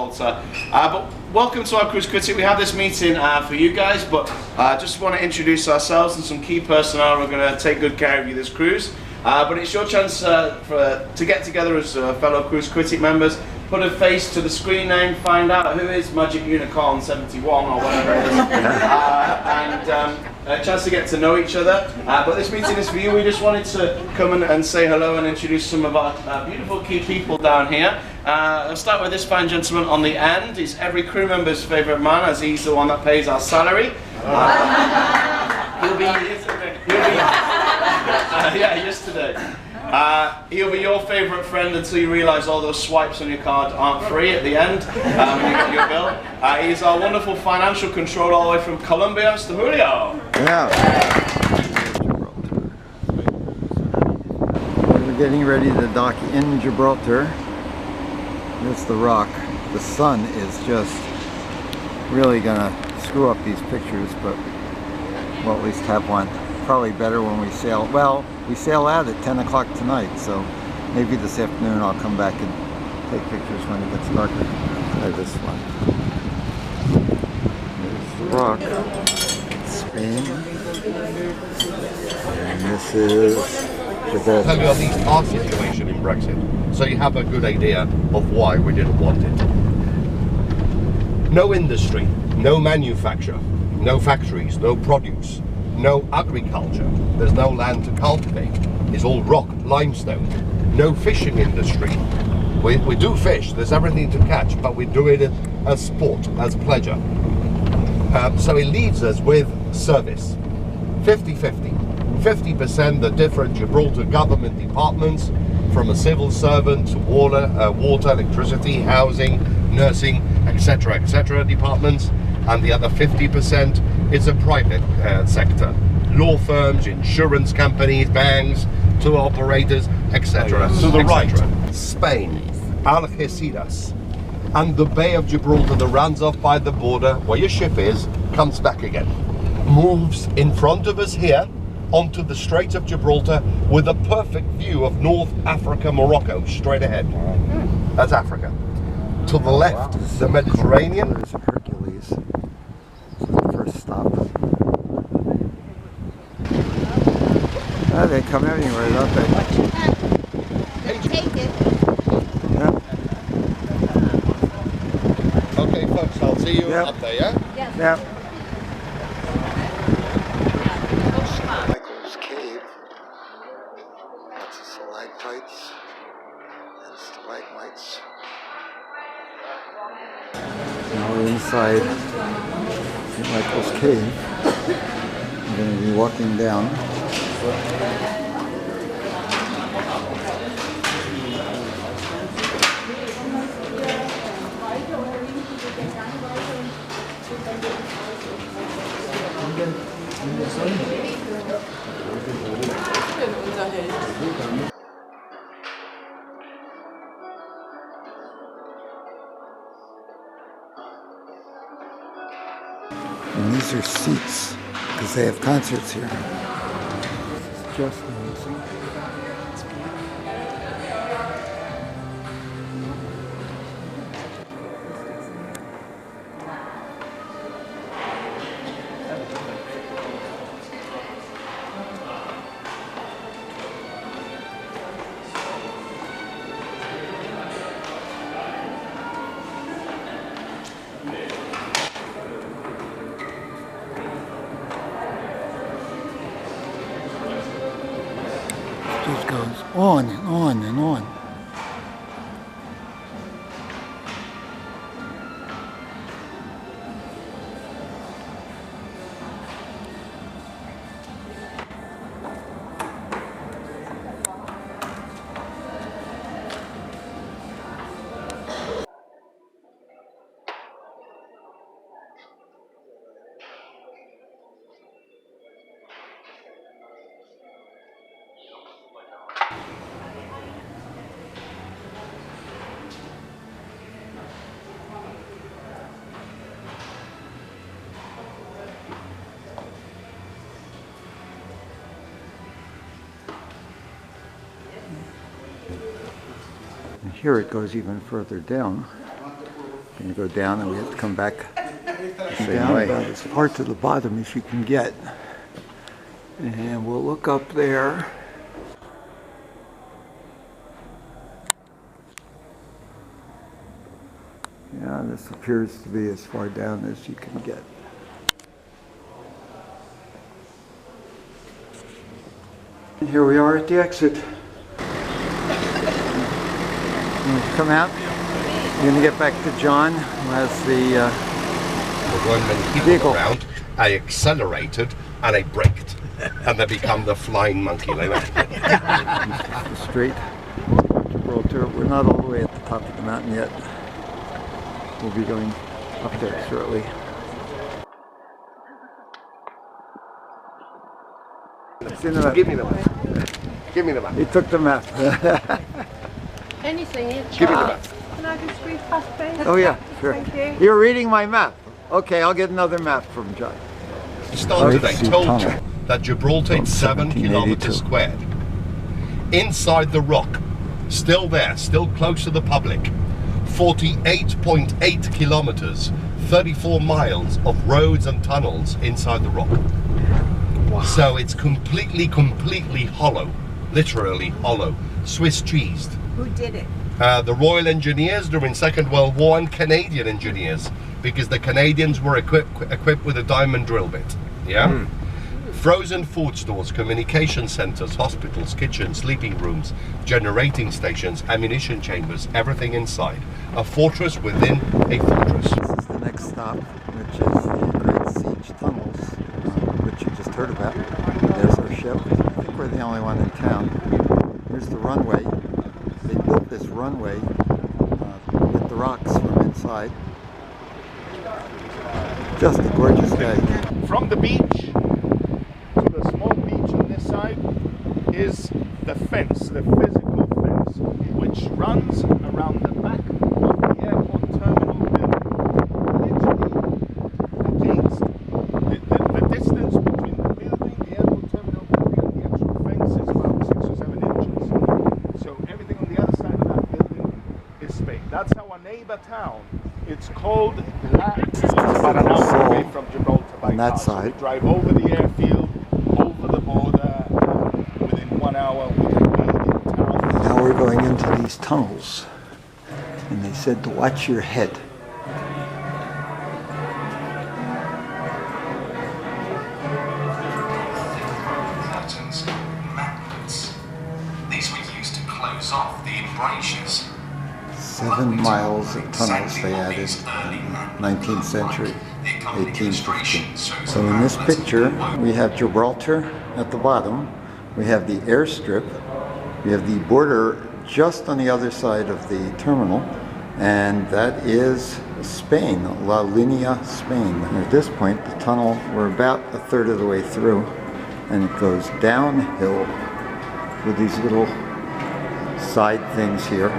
But welcome to our Cruise Critic. We have this meeting for you guys, but just want to introduce ourselves and some key personnel who are going to take good care of you this cruise. But it's your chance to get together as fellow Cruise Critic members, put a face to the screen name, find out who is Magic Unicorn 71 or whatever it is, and a chance to get to know each other. But this meeting is for you. We just wanted to come and say hello and introduce some of our beautiful key people down here. I'll start with this fine gentleman on the end. He's every crew member's favourite man, as he's the one that pays our salary. He'll be your favourite friend until you realise all those swipes on your card aren't free at the end when you get your bill. He's our wonderful financial controller all the way from Colombia, Mr. Julio. We're getting ready to dock in Gibraltar. There's the rock. The sun is just really gonna screw up these pictures, but we'll at least have one. Probably better when we sail. Well, we sail out at 10 o'clock tonight, so maybe this afternoon I'll come back and take pictures when it gets darker. Try this one. There's the rock. Spain. And this is Gilbraltar. Tell you at least our situation in Brexit, so you have a good idea of why we didn't want it. No industry, no manufacture, no factories, no produce, no agriculture. There's no land to cultivate. It's all rock, limestone. No fishing industry. We do fish, there's everything to catch, but we do it as sport, as pleasure. So it leaves us with service. 50-50. 50% the different Gibraltar government departments, from a civil servant to water, electricity, housing, nursing, etc. departments, and the other 50% is a private sector. Law firms, insurance companies, banks, tour operators, etc. To the right, Spain, Algeciras, and the Bay of Gibraltar that runs off by the border where your ship is, comes back again. Moves in front of us here onto the Strait of Gibraltar with a perfect view of North Africa, Morocco, straight ahead. That's Africa. To the left, the Mediterranean. There's Hercules. This is the first stop. They come anywhere, don't they? Take it. Yeah. Okay, folks, I'll see you up there, yeah? Yes. Yeah. Cave. Lots of stalactites and stalagmites. Now we're inside St. Michael's Cave. I'm going to be walking down. And these are seats because they have concerts here. It's just amazing. Just goes on and on and on. And here it goes even further down. Going to go down and we have to come back the same way. About as far to the bottom as you can get. And we'll look up there. Yeah, this appears to be as far down as you can get. And here we are at the exit. Come out. You're going to get back to John, who has the When many people vehicle around, I accelerated and I braked. And they become the flying monkey like that. the straight Gilbraltar. We're not all the way at the top of the mountain yet. We'll be going up there shortly. Give me the map. Give me the map. He took the map. Anything you Give me the map. Can I just squeeze past, please? Oh yeah, sure. Thank you. You're reading my map. Okay, I'll get another map from John. Started, I told you tunnel. that Gibraltar is 7 kilometers squared. Inside the rock, still there, still close to the public, 48.8 kilometers, 34 miles of roads and tunnels inside the rock. Wow. So it's completely hollow, literally hollow, Swiss cheesed. Who did it? The Royal Engineers during Second World War and Canadian engineers, because the Canadians were equipped with a diamond drill bit. Yeah. Frozen food stores, communication centers, hospitals, kitchens, sleeping rooms, generating stations, ammunition chambers, everything inside. A fortress within a fortress. This is the next stop, which is the Great Siege Tunnels, which you just heard about. There's our ship. I think we're the only one in town. Here's the runway. They built this runway with the rocks from inside. Just a gorgeous day. From the beach to the small beach on this side is the fence, the physical fence, which runs around the back of the airport terminal building. Literally against the distance between the building, the airport terminal building, and the actual fence is about 6 or 7 inches. So everything on the other side of that building is space. That's our neighbor town. It's called it's about an hour away from Gibraltar by on that car. So side. we drive over the airfield, over the border, within 1 hour we can be in town. Now we're going into these tunnels, and they said to watch your head. Curtains, magnets. These were used to close off the embrasures. 7 miles of tunnels they added in 19th century, 1815. So in this picture, we have Gibraltar at the bottom, we have the airstrip, we have the border just on the other side of the terminal, and that is Spain, La Linea, Spain. And at this point, the tunnel, we're about a third of the way through, and it goes downhill with these little side things here.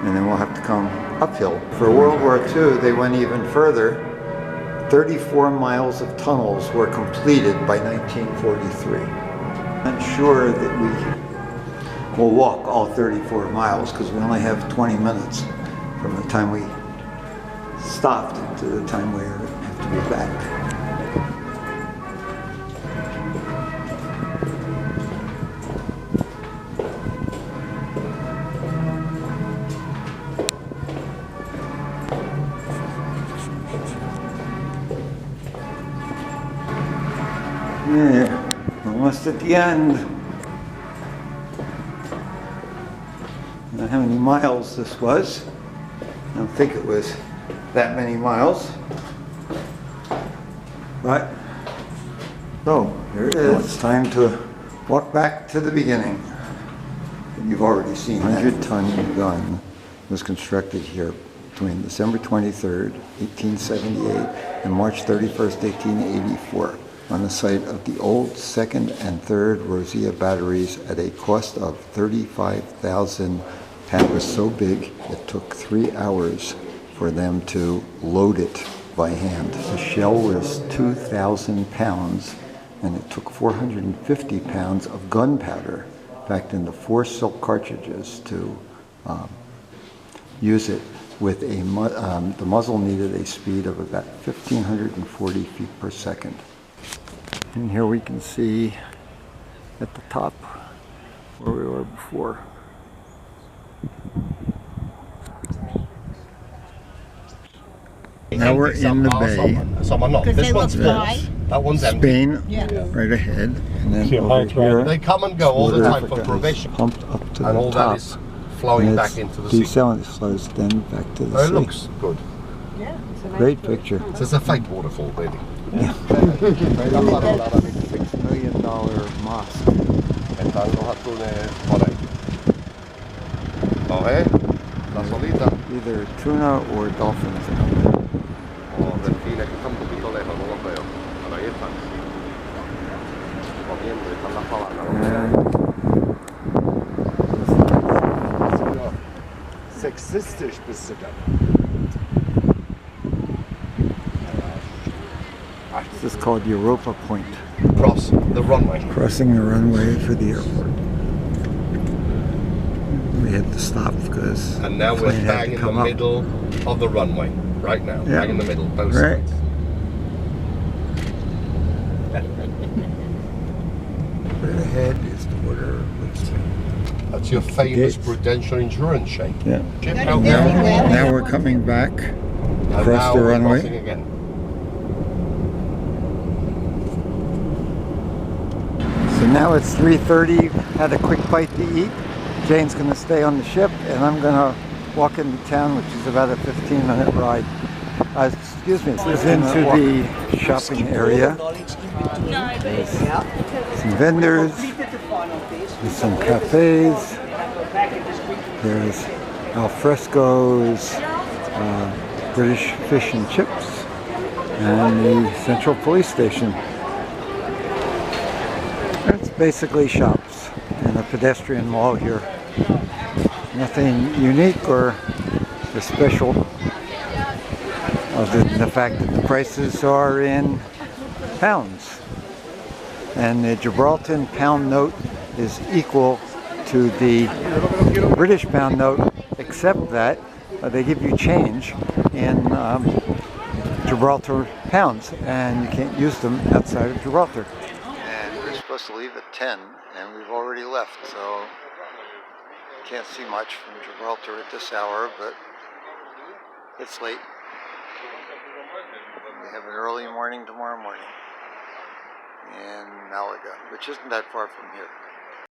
And then we'll have to come uphill. For World War II, they went even further. 34 miles of tunnels were completed by 1943. I'm sure that we will walk all 34 miles because we only have 20 minutes from the time we stopped to the time we have to be back. Yeah, almost at the end. I don't know how many miles this was. I don't think it was that many miles. But, so, here it is. It's time to walk back to the beginning. You've already seen that. 100-ton gun was constructed here between December 23rd, 1878 and March 31st, 1884. On the site of the old 2nd and 3rd Rosea batteries at a cost of 35,000 pounds. It was so big it took 3 hours for them to load it by hand. The shell was 2,000 pounds and it took 450 pounds of gunpowder packed into 4 silk cartridges to use it with the muzzle needed a speed of about 1,540 feet per second. And here we can see at the top where we were before. Now we're in the bay. Some are not. This one's full. That one's empty. Spain, right ahead, and then over here, they come and go all the time for Africa provision, pumped up to and the all top. that is flowing back into the sea. Descent slows then back to the sea. It looks good. Yeah, it's a nice Great view. picture. So it's a fake waterfall, really. $6 million mosque. La solita. Either tuna or dolphins. O delfines que están un poquito lejos, no los veo. Pero ahí están. Comiendo, y están las palanas. Sexistisch bist du dann. This is called Europa Point. Cross the runway. Crossing the runway for the airport. We had to stop because And now the we're plane had bang to in the come up. middle of the runway. Right now. Yeah. Bang in the middle, both Right. sides. Right ahead is the border with Spain. That's your famous Gates. Prudential insurance shake. Yeah. Chip Now, out there. now we're coming back And across now the we're runway. crossing again. So now it's 3:30. Had a quick bite to eat. Jane's going to stay on the ship, and I'm going to walk into town, which is about a 15-minute ride. Excuse me. This is into the shopping area. There's some vendors. There's some cafes. There's alfrescos, British fish and chips, and the Central Police Station. It's basically shops and a pedestrian mall here. Nothing unique or special other than the fact that the prices are in pounds. And the Gibraltar pound note is equal to the British pound note, except that they give you change in Gibraltar pounds, and you can't use them outside of Gibraltar. And we're supposed to leave at 10, and we've already left, so can't see much from Gibraltar at this hour, but it's late. We have an early morning tomorrow morning in Malaga, which isn't that far from here.